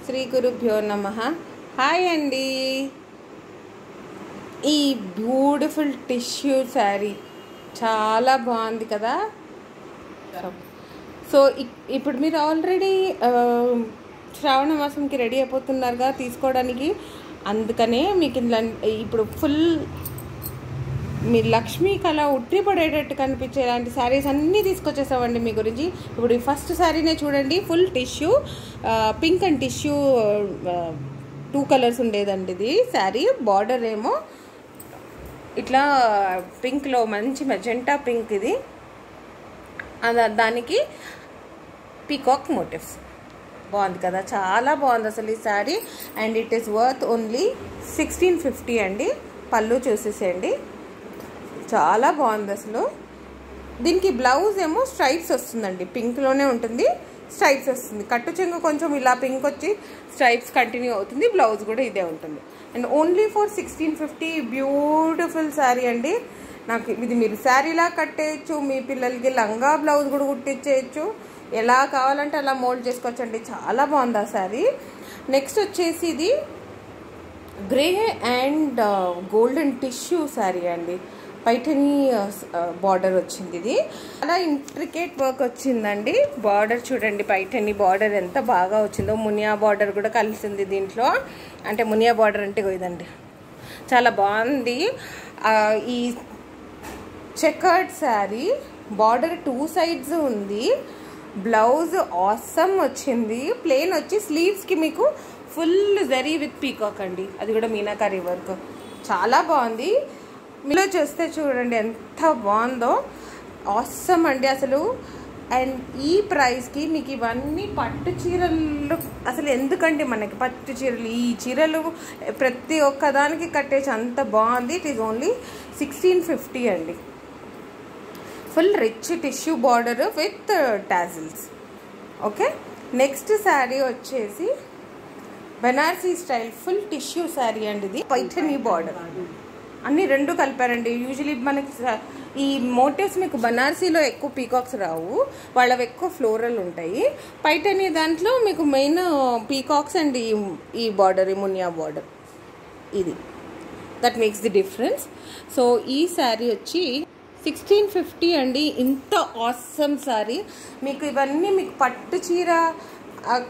శ్రీ గురుభ్యో నమః. హాయ్ అండి. ఈ బ్యూటిఫుల్ టిష్యూ శారీ చాలా బాగుంది కదా. సో ఇప్పుడు మీరు ఆల్రెడీ శ్రావణ మాసంకి రెడీ అయిపోతున్నారుగా తీసుకోవడానికి. అందుకనే మీకు ఇప్పుడు ఫుల్ మీ లక్ష్మీ కళ ఉట్టి పడేటట్టు కనిపించే ఇలాంటి శారీస్ అన్నీ తీసుకొచ్చేసామండి మీ గురించి. ఇప్పుడు ఈ ఫస్ట్ శారీనే చూడండి, full tissue, pink and tissue 2 colours ఉండేదండి ఇది శారీ. బార్డర్ ఏమో ఇట్లా పింక్లో మంచి మెజెంటా పింక్, ఇది దానికి పీకాక్ మోటివ్స్. బాగుంది కదా, చాలా బాగుంది అసలు ఈ sari. And it is worth only 1650 అండి. పళ్ళు చూసేసేయండి, చాలా బాగుంది అసలు. దీనికి బ్లౌజ్ ఏమో స్ట్రైప్స్ వస్తుందండి, పింక్లోనే ఉంటుంది, స్ట్రైప్స్ వస్తుంది. కట్టు చెంగు కొంచెం ఇలా పింక్ వచ్చి స్ట్రైప్స్ కంటిన్యూ అవుతుంది, బ్లౌజ్ కూడా ఇదే ఉంటుంది. And only for 1650. Beautiful sari అండి. నాకు ఇది మీరు శారీలా కట్టేయచ్చు, మీ పిల్లలకి లంగా బ్లౌజ్ కూడా కుట్టించేయచ్చు, ఎలా కావాలంటే అలా మోల్డ్ చేసుకోవచ్చండి. చాలా బాగుంది ఆ శారీ. నెక్స్ట్ వచ్చేసి ఇది grey and golden tissue sari అండి. పైఠనీ బార్డర్ వచ్చింది, ఇది చాలా ఇంట్రికేట్ వర్క్ వచ్చిందండి. బార్డర్ చూడండి, పైఠనీ బార్డర్ ఎంత బాగా వచ్చిందో. మునియా బార్డర్ కూడా కలిసింది దీంట్లో. అంటే మునియా బార్డర్ అంటే ఇదండి, చాలా బాగుంది. ఈ చెకర్డ్ శారీ, బార్డర్ 2 సైడ్స్ ఉంది, బ్లౌజ్ ఆసమ్ వచ్చింది. ప్లెయిన్ వచ్చి స్లీవ్స్కి మీకు ఫుల్ జరీ విత్ పీకాక్ అండి, అది కూడా మీనాకారీ వర్క్, చాలా బాగుంది. మీలో చూస్తే చూడండి ఎంత బాగుందో, ఆసమ్ అండి అసలు. అండ్ ఈ ప్రైస్కి మీకు ఇవన్నీ పట్టు చీరలు అసలు ఎందుకండి, మనకి పట్టు చీరలు, ఈ చీరలు ప్రతి ఒక్కదానికి కట్టేసి అంత బాగుంది. ఇట్ ఈజ్ ఓన్లీ 1650 అండి. Full rich tissue border with tassels. Okay, next sari వచ్చేసి Banarasi style full tissue sari అండి. ఇది పైఠనీ బార్డర్ అన్నీ 2 కలిపారండి. యూజువలీ మనకి ఈ మోటివ్స్ మీకు బనారసీలో ఎక్కువ పీకాక్స్ రావు, వాళ్ళవి ఎక్కువ ఫ్లోరల్ ఉంటాయి. పైఠనీ దాంట్లో మీకు మెయిన్ పీకాక్స్ అండ్ ఈ బార్డర్, ఈ మునియా బార్డర్, ఇది that makes the difference. So ఈ శారీ వచ్చి 1650 అండి. ఇంత ఆసమ్ శారీ. మీకు ఇవన్నీ మీకు పట్టు చీర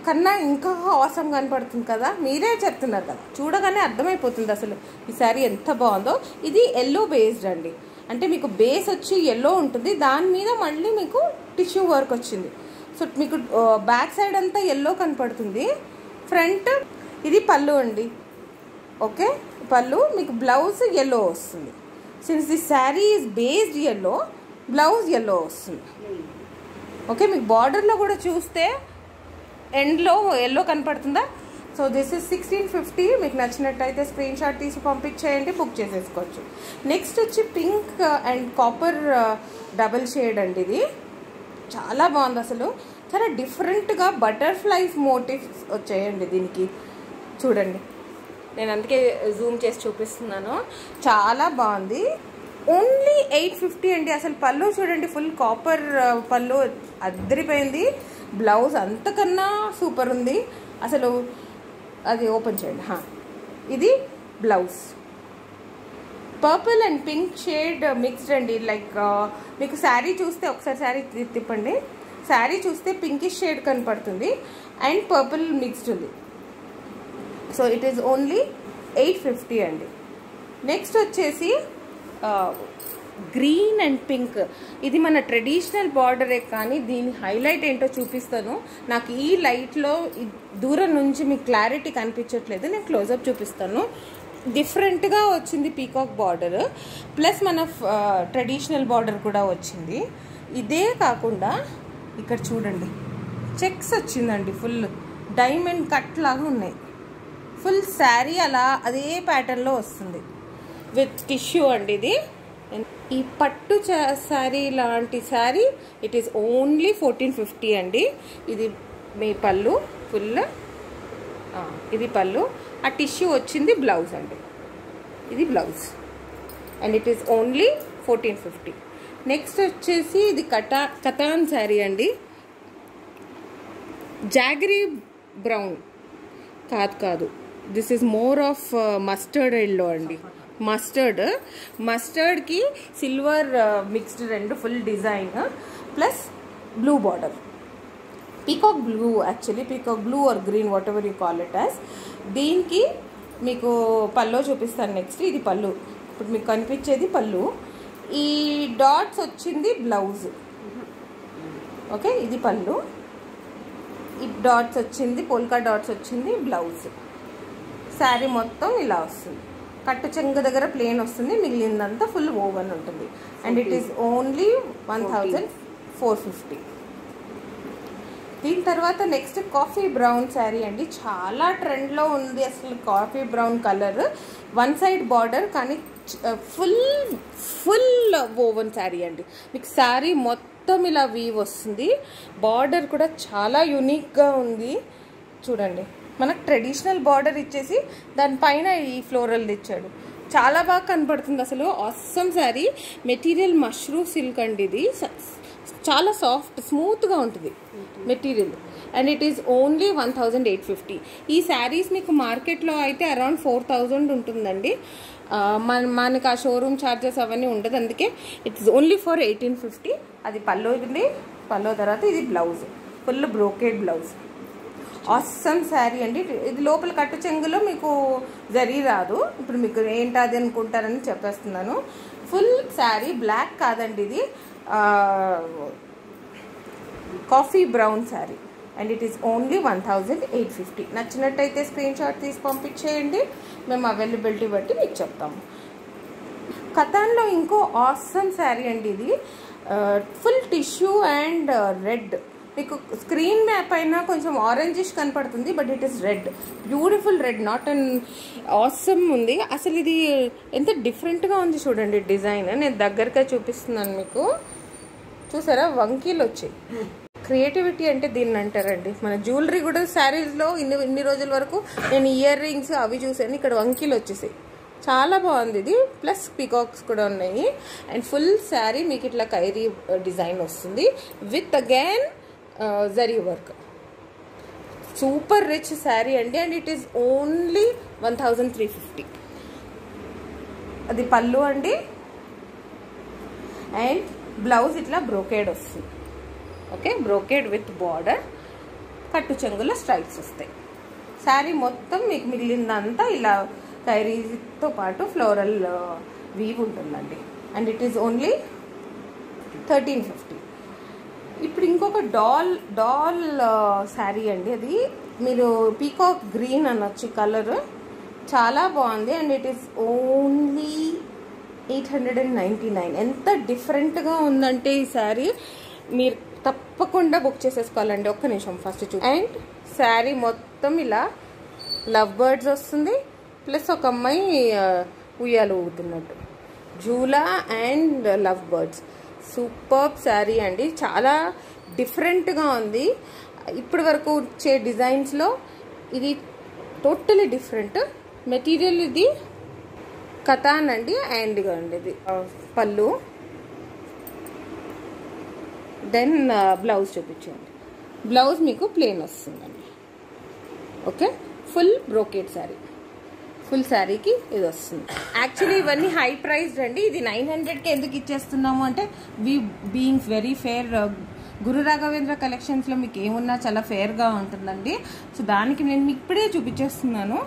కన్నా ఇంకా ఆసమ్ కనపడుతుంది కదా, మీరే చెప్తున్నారు కదా, చూడగానే అర్థమైపోతుంది అసలు ఈ శారీ ఎంత బాగుందో. ఇది ఎల్లో బేస్డ్ అండి, అంటే మీకు బేస్ వచ్చి ఎల్లో ఉంటుంది, దాని మీద మళ్ళీ మీకు టిష్యూ వర్క్ వచ్చింది. సో మీకు బ్యాక్ సైడ్ అంతా ఎల్లో కనపడుతుంది, ఫ్రంట్. ఇది పళ్ళు అండి. ఓకే, పళ్ళు మీకు బ్లౌజ్ ఎల్లో వస్తుంది. Since the sari is based yellow, blouse yellow వస్తుంది. ఓకే, మీకు బార్డర్లో కూడా చూస్తే ఎండ్లో ఎల్లో కనపడుతుందా. So this is 1650. మీకు నచ్చినట్టయితే స్క్రీన్ షాట్ తీసి పంపించేయండి, బుక్ చేసేసుకోవచ్చు. నెక్స్ట్ వచ్చి pink and copper double shade అండి. ఇది చాలా బాగుంది అసలు, చాలా డిఫరెంట్గా బటర్ఫ్లైస్ మోటివ్స్ వచ్చాయండి దీనికి. చూడండి, నేను అందుకే జూమ్ చేసి చూపిస్తున్నాను, చాలా బాగుంది. ఓన్లీ 850 అండి. అసలు పళ్ళు చూడండి, ఫుల్ కాపర్ పళ్ళు అద్దరిపోయింది. బ్లౌజ్ అంతకన్నా సూపర్ ఉంది అసలు. అది ఓపెన్ చేయండి. ఇది blouse purple and pink shade mixed అండి. లైక్ మీకు శారీ చూస్తే ఒకసారి శారీ తిప్పండి, శారీ చూస్తే పింకిష్ షేడ్ కనపడుతుంది అండ్ పర్పుల్ మిక్స్డ్ ఉంది. సో ఇట్ ఈస్ ఓన్లీ 850 అండి. నెక్స్ట్ వచ్చేసి గ్రీన్ అండ్ పింక్. ఇది మన ట్రెడిషనల్ బార్డరే, కానీ దీని హైలైట్ ఏంటో చూపిస్తాను. నాకు ఈ లైట్లో దూరం నుంచి మీకు క్లారిటీ కనిపించట్లేదు, నేను క్లోజప్ చూపిస్తాను. డిఫరెంట్గా వచ్చింది పీకాక్ బార్డర్, ప్లస్ మన ట్రెడిషనల్ బార్డర్ కూడా వచ్చింది. ఇదే కాకుండా ఇక్కడ చూడండి చెక్స్ వచ్చిందండి, ఫుల్ డైమండ్ కట్ లాగా ఉన్నాయి. ఫుల్ శారీ అలా అదే ప్యాటర్న్లో వస్తుంది విత్ టిష్యూ అండి. ఇది ఈ పట్టు శారీ లాంటి శారీ ఇట్ ఈస్ ఓన్లీ 1450 అండి. ఇది మీ పళ్ళు ఫుల్, ఇది పళ్ళు, ఆ టిష్యూ వచ్చింది బ్లౌజ్ అండి. ఇది blouse and it is only 1450. Next వచ్చేసి ఇది కతాన్ శారీ అండి. జాగరీ బ్రౌన్, కాదు, this is more of mustard yellow అండి. మస్టర్డ్కి సిల్వర్ మిక్స్డ్ రెండు full design plus blue border, peacock blue, actually peacock blue or green what ever you call it as. దీనికి మీకు పల్లో చూపిస్తాను next. ఇది పళ్ళు, ఇప్పుడు మీకు కనిపించేది పళ్ళు. ఈ డాట్స్ వచ్చింది బ్లౌజ్. ఓకే, ఇది పళ్ళు, ఈ డాట్స్ వచ్చింది, పోల్కా డాట్స్ వచ్చింది బ్లౌజ్. శారీ మొత్తం ఇలా వస్తుంది. కట్టు చెంగు దగ్గర ప్లేన్ వస్తుంది, మిగిలిందంతా ఫుల్ ఓవెన్ ఉంటుంది. And it is only 1450. దీని తర్వాత నెక్స్ట్ కాఫీ బ్రౌన్ శారీ అండి. చాలా ట్రెండ్లో ఉంది అసలు coffee brown colour. One side border కానీ ఫుల్ ఓవెన్ శారీ అండి. మీకు శారీ మొత్తం ఇలా వీవ్ వస్తుంది. బార్డర్ కూడా చాలా యూనిక్గా ఉంది చూడండి. మనకు ట్రెడిషనల్ బార్డర్ ఇచ్చేసి దానిపైన ఈ ఫ్లోరల్ ఇచ్చాడు. చాలా బాగా కనపడుతుంది అసలు. Awesome sari. Material mushroom silk అండి. ఇది చాలా సాఫ్ట్ స్మూత్గా ఉంటుంది material. And it is only 1850. ఈ శారీస్ మీకు మార్కెట్లో అయితే అరౌండ్ 4000 ఉంటుందండి. మనకి ఆ షోరూమ్ ఛార్జెస్ అవన్నీ ఉండదు, అందుకే ఇట్స్ ఓన్లీ ఫర్ 1850. అది పల్లో ఉంది. పల్లో తర్వాత ఇది blouse, full brocade blouse. Awesome sari అండి. ఇది లోపల కట్టు చెంగులో మీకు జరీ రాదు. ఇప్పుడు మీకు ఏంటది అనుకుంటారని చెప్పేస్తున్నాను. ఫుల్ శారీ బ్లాక్ కాదండి, ఇది coffee brown sari. And it is only 1850. నచ్చినట్టయితే స్క్రీన్ షాట్ తీసి పంపించేయండి, మేము అవైలబిలిటీ బట్టి మీకు చెప్తాము. కతాన్లో ఇంకో ఆసమ్ శారీ అండి. ఇది ఫుల్ టిష్యూ అండ్ రెడ్. మీకు స్క్రీన్ మ్యాప్ అయినా కొంచెం ఆరెంజిష్ కనపడుతుంది, but it is red, beautiful red, not an awesome ఉంది. అసలు ఇది ఎంత డిఫరెంట్గా ఉంది చూడండి డిజైన్. నేను దగ్గరగా చూపిస్తున్నాను మీకు. చూసారా వంకీలు వచ్చాయి. క్రియేటివిటీ అంటే దీన్ని అంటారండి. మన జ్యువెలరీ కూడా శారీస్లో ఇన్ని రోజుల వరకు నేను ఇయర్ రింగ్స్ అవి చూసాను, ఇక్కడ వంకీలు వచ్చేసాయి. చాలా బాగుంది ఇది. ప్లస్ పీకాక్స్ కూడా ఉన్నాయి. అండ్ ఫుల్ శారీ మీకు ఇట్లా కైరీ డిజైన్ వస్తుంది with again zari work. Super rich sari అండి. And it is only 1350. అది పళ్ళు అండి. అండ్ బ్లౌజ్ ఇట్లా బ్రోకేడ్ వస్తుంది. ఓకే, బ్రోకేడ్ విత్ బార్డర్, కట్టు చెంగులో స్ట్రైప్స్ వస్తాయి. శారీ మొత్తం మీకు మిగిలిందంతా ఇలా కైరీతో పాటు ఫ్లోరల్ వీవ్ ఉంటుందండి. And it is only 1350. ఇప్పుడు ఇంకొక డాల్ శారీ అండి. అది మీరు పీకాక్ గ్రీన్ అనొచ్చు కలర్, చాలా బాగుంది. And it is only 899. ఎంత డిఫరెంట్గా ఉందంటే ఈ శారీ మీరు తప్పకుండా బుక్ చేసేసుకోవాలండి. ఒక్క నిమిషం ఫస్ట్ అండ్ శారీ మొత్తం ఇలా లవ్ బర్డ్స్ వస్తుంది, ప్లస్ ఒక అమ్మాయి ఉయ్యాలు ఊగుతున్నట్టు, జూలా and love birds. Superb sari అండి. చాలా డిఫరెంట్గా ఉంది. ఇప్పటి వరకు వచ్చే డిజైన్స్లో ఇది టోటలీ డిఫరెంట్. మెటీరియల్ ఇది కతాన్ అండి. అండ్ అండి ఇది పళ్ళు. దెన్ బ్లౌజ్ చూపించండి. బ్లౌజ్ మీకు ప్లెయిన్ వస్తుందండి. Okay, full brocade sari. Full శారీకి ఇది వస్తుంది. యాక్చువల్లీ ఇవన్నీ హై ప్రైస్డ్ అండి. ఇది 900కి ఎందుకు ఇచ్చేస్తున్నాము అంటే బీయింగ్ వెరీ ఫేర్. గురు రాఘవేంద్ర కలెక్షన్స్లో మీకు ఏమున్నా చాలా ఫేర్గా ఉంటుందండి. సో దానికి నేను మీకు ఇప్పుడే చూపించేస్తున్నాను.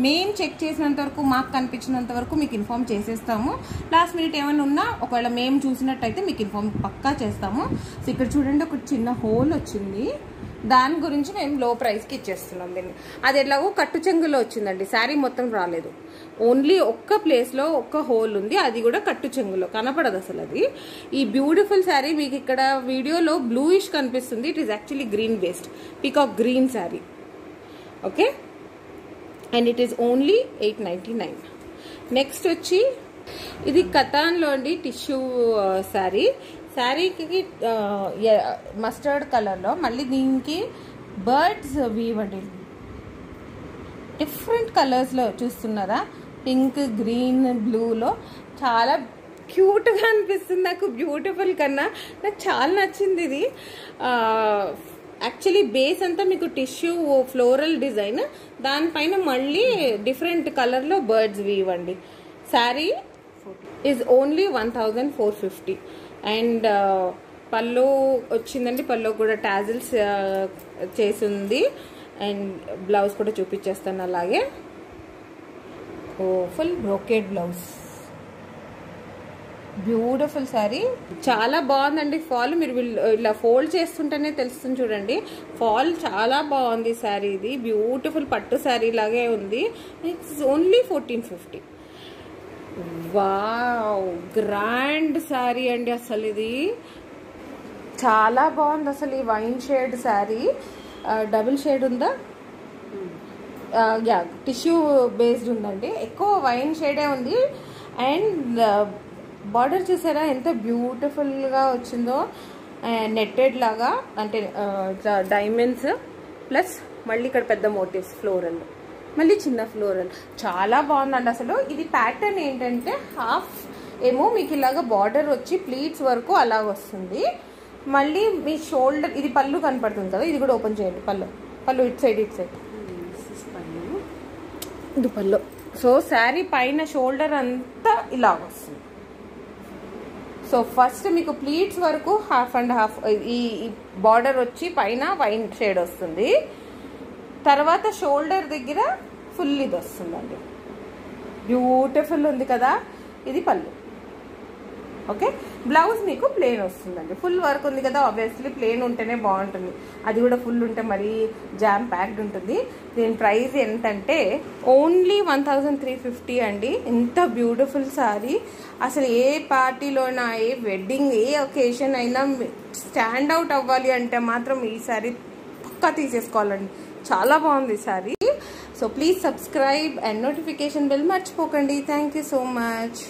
మేము చెక్ చేసినంత వరకు, మాకు కనిపించినంత వరకు మీకు ఇన్ఫామ్ చేసేస్తాము. లాస్ట్ మినిట్ ఏమైనా ఉన్నా ఒకవేళ మేము చూసినట్టయితే మీకు ఇన్ఫామ్ పక్కా చేస్తాము. సో ఇక్కడ చూడండి, ఒక చిన్న హోల్ వచ్చింది, దాని గురించి మేము లో ప్రైస్కి ఇచ్చేస్తున్నాం దీన్ని. అది ఎలాగో కట్టు చెంగులో వచ్చిందండి, శారీ మొత్తం రాలేదు. ఓన్లీ ఒక్క ప్లేస్లో ఒక్క హోల్ ఉంది, అది కూడా కట్టు చెంగులో కనపడదు అసలు. అది ఈ బ్యూటిఫుల్ శారీ మీకు ఇక్కడ వీడియోలో బ్లూయిష్ కనిపిస్తుంది. It is actually green based peacock green sari. Okay, and it is only 899. Next వచ్చి ఇది కతాన్లో అండి, టిష్యూ శారీ. శారీకి మస్టర్డ్ కలర్లో, మళ్ళీ దీనికి బర్డ్స్ వీవ్ అండి. డిఫరెంట్ కలర్స్లో చూస్తున్నారా, పింక్, గ్రీన్, బ్లూలో చాలా క్యూట్గా అనిపిస్తుంది నాకు. బ్యూటిఫుల్ కన్నా నాకు చాలా నచ్చింది ఇది. యాక్చువల్లీ బేస్ అంతా మీకు టిష్యూ ఫ్లోరల్ డిజైన్, దానిపైన మళ్ళీ డిఫరెంట్ కలర్లో బర్డ్స్ వీవ్ అండి. Sari is only 1450. అండ్ పళ్ళు వచ్చిందండి, పళ్ళు కూడా టాజిల్స్ చేసింది. అండ్ బ్లౌజ్ కూడా చూపించేస్తాను అలాగే. ఓ full brocade blouse, beautiful sari, చాలా బాగుందండి. ఫాల్ మీరు ఇలా ఫోల్డ్ చేస్తుంటేనే తెలుస్తుంది చూడండి, ఫాల్ చాలా బాగుంది శారీ. ఇది బ్యూటిఫుల్ పట్టు శారీ లాగే ఉంది. It's only 1450. Wow, grand sari అండి. అసలు ఇది చాలా బాగుంది. అసలు ఈ wine shade sari, double shade ఉందా, యా టిష్యూ బేస్డ్ ఉందండి. ఎక్కువ వైన్ షేడే ఉంది. అండ్ బార్డర్ చూసారా ఎంత బ్యూటిఫుల్గా వచ్చిందో, నెట్టెడ్ లాగా, అంటే ఇట్లా డైమండ్స్ ప్లస్ మళ్ళీ ఇక్కడ పెద్ద మోటివ్స్, ఫ్లోరల్, మళ్ళీ చిన్న ఫ్లోరల్, చాలా బాగుందండి. అసలు ఇది ప్యాటర్న్ ఏంటంటే హాఫ్ ఏమో మీకు ఇలాగా బార్డర్ వచ్చి ప్లీట్స్ వరకు అలాగ వస్తుంది. మళ్ళీ మీ షోల్డర్, ఇది పళ్ళు కనపడుతుంది కదా, ఇది కూడా ఓపెన్ చేయండి. పళ్ళు ఇటు సైడ్ ఇది పళ్ళు. సో శారీ పైన షోల్డర్ అంతా ఇలా వస్తుంది. సో ఫస్ట్ మీకు ప్లీట్స్ వరకు హాఫ్ అండ్ హాఫ్ ఈ బార్డర్ వచ్చి పైన వైన్ షేడ్ వస్తుంది. తర్వాత షోల్డర్ దగ్గర ఫుల్ ఇది వస్తుందండి. బ్యూటిఫుల్ ఉంది కదా. ఇది పళ్ళు. ఓకే, బ్లౌజ్ మీకు ప్లెయిన్ వస్తుందండి. ఫుల్ వర్క్ ఉంది కదా, ఆబ్వియస్లీ ప్లెయిన్ ఉంటేనే బాగుంటుంది. అది కూడా ఫుల్ ఉంటే మరీ జామ్ ప్యాక్డ్ ఉంటుంది. దీని ప్రైస్ ఎంతంటే ఓన్లీ 1350 అండి. ఇంత బ్యూటిఫుల్ శారీ. అసలు ఏ పార్టీలోనా, ఏ వెడ్డింగ్, ఏ ఒకేషన్ అయినా స్టాండ్ అవుట్ అవ్వాలి అంటే మాత్రం ఈ శారీ పక్కా తీసేసుకోవాలండి. చాలా బాగుంది ఈ sari. So please subscribe and notification bell మర్చిపోకండి. Thank you so much.